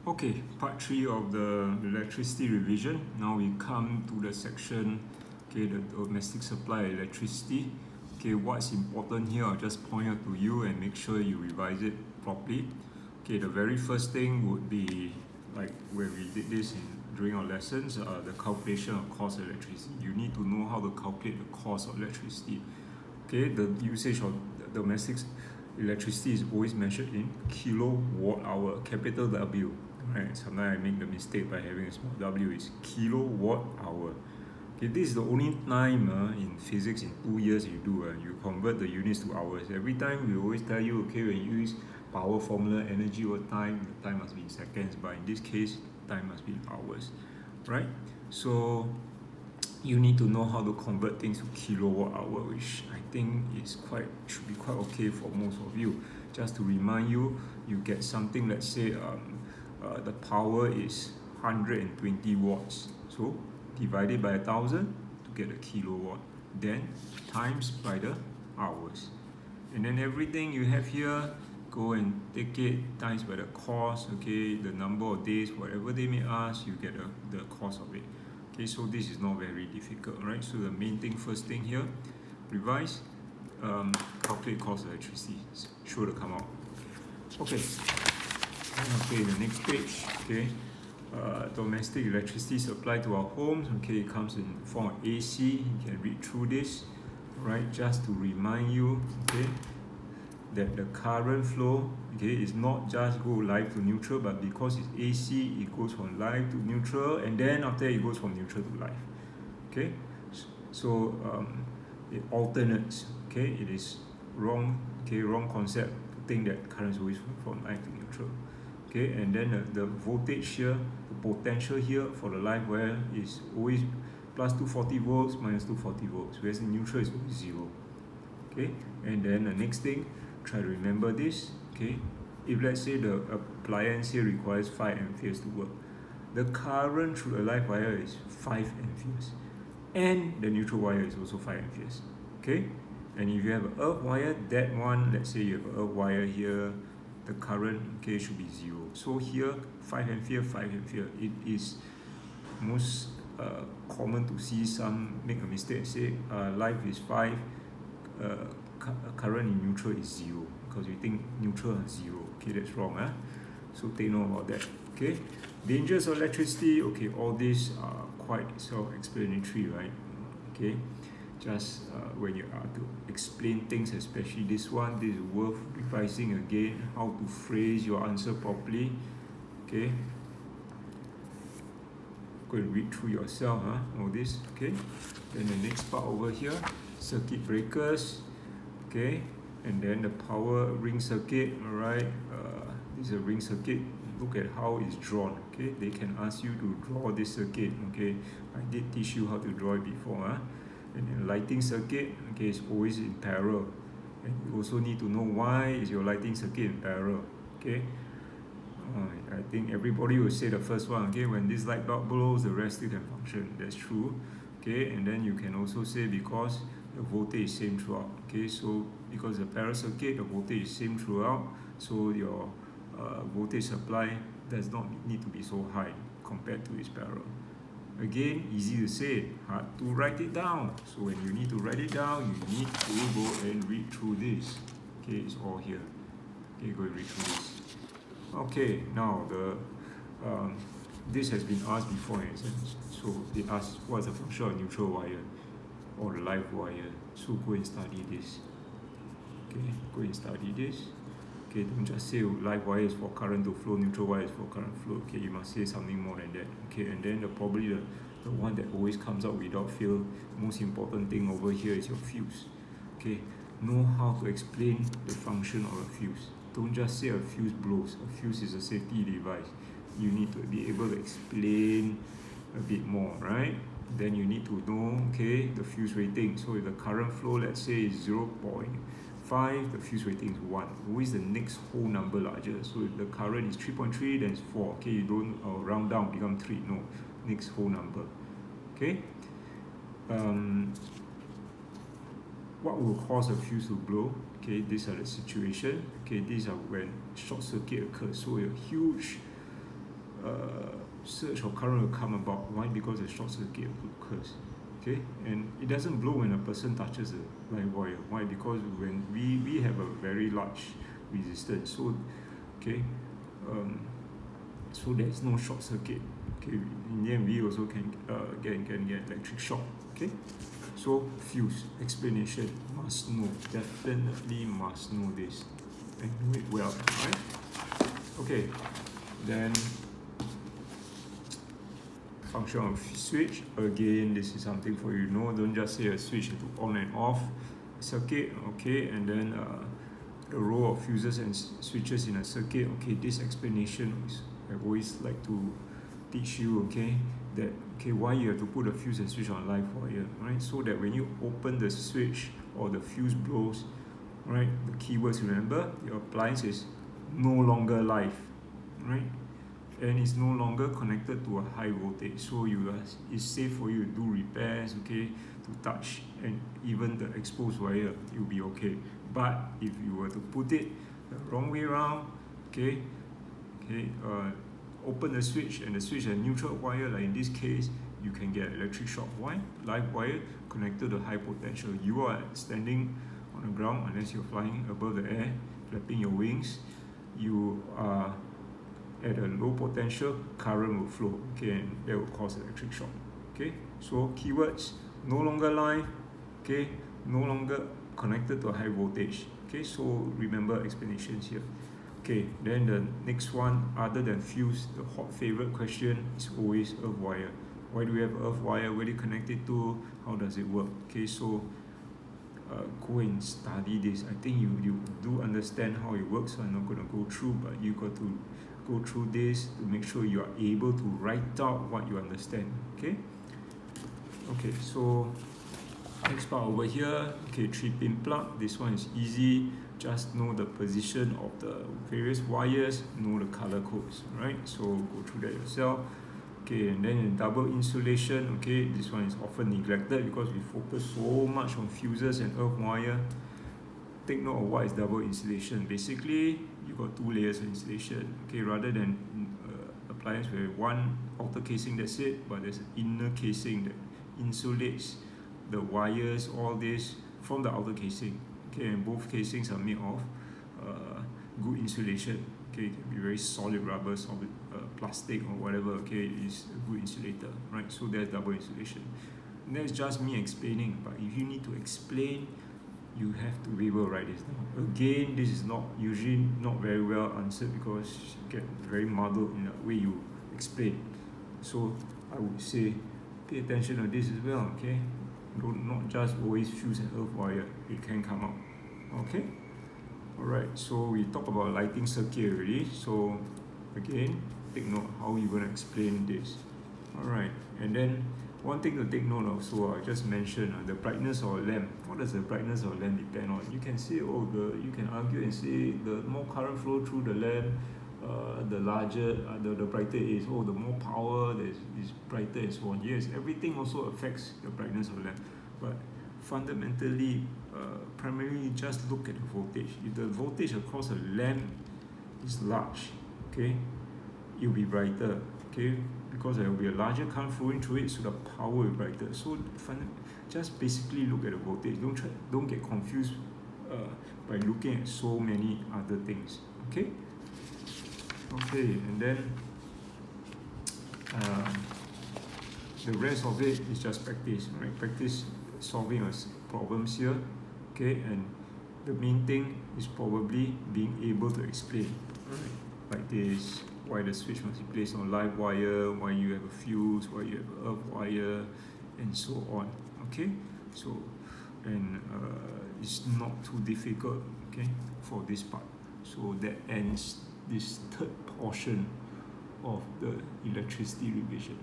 Okay, part 3 of the electricity revision. Now we come to the section, okay, the domestic supply of electricity. Okay, what's important here, I'll just point out to you and make sure you revise it properly. Okay, the very first thing would be, like when we did this during our lessons, the calculation of cost of electricity. You need to know how to calculate the cost of electricity. Okay, the usage of domestic electricity is always measured in kilowatt hour, capital W. Right, sometimes I make the mistake by having a small w, is kilowatt hour. Okay, this is the only time in physics in 2 years you do, you convert the units to hours. Every time we always tell you, okay, when you use power formula, energy over time, the time must be in seconds, but in this case, time must be in hours, right? So you need to know how to convert things to kilowatt hour, which I think should be quite okay for most of you. Just to remind you, you get something, let's say the power is 120 watts. So divided by 1,000 to get a kilowatt. Then times by the hours. And then everything you have here, go and take it times by the cost, okay, the number of days, whatever they may ask, you get the cost of it. Okay, so this is not very difficult, right? So the main thing, first thing here, revise, calculate cost of electricity. It's sure to come out. Okay. Okay, the next page, okay, domestic electricity supply to our homes, okay, it comes in the form of AC, you can read through this, right, just to remind you, okay, that the current flow, okay, is not just go live to neutral, but because it's AC, it goes from live to neutral, and then after it goes from neutral to live, okay, so it alternates, okay, it is wrong, okay, wrong concept to think that current is always from live to neutral. Okay, and then the voltage here, the potential here for the live wire is always plus 240 volts minus 240 volts, whereas in neutral is always 0. Okay, and then the next thing, try to remember this. Okay, if let's say the appliance here requires 5 amperes to work, the current through the live wire is 5 amperes, and the neutral wire is also 5 amperes. Okay, and if you have an earth wire, that one, let's say you have an earth wire here, the current, okay, should be 0. So here 5 ampere, 5 ampere. It is most common to see some make a mistake and say live is 5, current in neutral is 0, because you think neutral is 0. Okay, that's wrong. So take note about that. Okay, dangers of electricity. Okay, all these are quite self-explanatory, right? Okay, just when you are to explain things, especially this one, this is worth revising again, how to phrase your answer properly. Okay, go and read through yourself, all this. Okay, then the next part over here, circuit breakers. Okay, and then the power ring circuit. All right, this is a ring circuit. Look at how it's drawn. Okay, they can ask you to draw this circuit. Okay, I did teach you how to draw it before. And then lighting circuit, okay, is always in parallel, and you also need to know why is your lighting circuit in parallel. Okay, I think everybody will say the first one. Okay, when this light bulb blows, the rest still can function. That's true. Okay, and then you can also say because the voltage is same throughout. Okay, so because the parallel circuit, the voltage is same throughout, so your voltage supply does not need to be so high compared to its parallel. Again, easy to say, hard to write it down. So when you need to write it down, you need to go and read through this. Okay, it's all here. Okay, go and read through this. Okay, now this has been asked before in exams. So they asked what's the function of neutral wire or the live wire. So go and study this. Okay, go and study this. Okay, don't just say live wire is for current to flow, neutral wire is for current flow. Okay, you must say something more than that. Okay, and then probably the one that always comes out without fail, most important thing over here is your fuse. Okay, know how to explain the function of a fuse. Don't just say a fuse blows. A fuse is a safety device. You need to be able to explain a bit more, right? Then you need to know, okay, the fuse rating. So if the current flow, let's say, is 0.5, the fuse rating is 1. Always the next whole number larger. So if the current is 3.3, then it's 4. Okay, you don't round down, become 3. No, next whole number. Okay. What will cause a fuse to blow? Okay, these are the situation. Okay, these are when short circuit occurs. So a huge surge or current will come about. Why? Because a short circuit occurs. Okay, and it doesn't blow when a person touches a live wire. Why? Because when we have a very large resistance, so okay, so there's no short circuit. Okay, in the end we also can get electric shock. Okay, so fuse explanation, must know, definitely must know this and do it well. Right? Okay, then function of switch. Again, this is something for you to know. Don't just say a switch to on and off circuit. Okay, and then the role of fuses and switches in a circuit. Okay, this explanation is I always like to teach you. Okay, that why you have to put a fuse and switch on live wire, right? So that when you open the switch or the fuse blows, right? The keywords, remember, your appliance is no longer live, right? And it's no longer connected to a high voltage, so it's safe for you to do repairs, okay, to touch, and even the exposed wire, you'll be okay. But if you were to put it the wrong way around, open the switch and the switch has neutral wire, like in this case, you can get electric shock. Why? Live wire connected to high potential. You are standing on the ground, unless you're flying above the air, flapping your wings, you are at a low potential, current will flow, okay, and that will cause electric shock. Okay, so keywords, no longer live, okay, no longer connected to a high voltage. Okay, so remember explanations here. Okay, then the next one, other than fuse, the hot favorite question is always earth wire. Why do we have earth wire? Where do you connect it to? How does it work? Okay, so go and study this. I think you do understand how it works, so I'm not going to go through, but you got to go through this to make sure you are able to write out what you understand. Okay, so next part over here, okay, 3-pin plug. This one is easy. Just know the position of the various wires, know the color codes, right? So go through that yourself. Okay, and then in double insulation, okay, this one is often neglected because we focus so much on fuses and earth wire. Take note of what is double insulation. Basically, you got 2 layers of insulation. Okay, rather than appliance with one outer casing, that's it, but there's an inner casing that insulates the wires, all this, from the outer casing. Okay, and both casings are made of good insulation. Okay, it can be very solid rubber, solid plastic or whatever. Okay, is a good insulator, right? So there's double insulation. And that's just me explaining. But if you need to explain, you have to be able to write this down. Again, this is usually not very well answered because you get very muddled in the way you explain. So I would say pay attention to this as well. Okay, not just always fuse and earth wire. It can come out. Okay. Alright, so we talked about lighting circuit already. So again, take note how you're going to explain this. Alright, and then one thing to take note of, so I just mentioned the brightness of a lamp. What does the brightness of a lamp depend on? You can say, you can argue and say the more current flow through the lamp, the larger, the brighter it is. The more power is brighter and so on. Yes, everything also affects the brightness of a lamp. But fundamentally, primarily just look at the voltage. If the voltage across a lamp is large, okay, it will be brighter, okay, because there will be a larger current flowing through it, so the power will be brighter. So just basically look at the voltage. Don't get confused by looking at so many other things. Okay, and then the rest of it is just practice, right? Practice solving problems here. Okay, and the main thing is probably being able to explain, right? Like this, why the switch must be placed on live wire, why you have a fuse, why you have an earth wire, and so on. Okay, so and it's not too difficult, okay, for this part. So that ends this third portion of the electricity revision.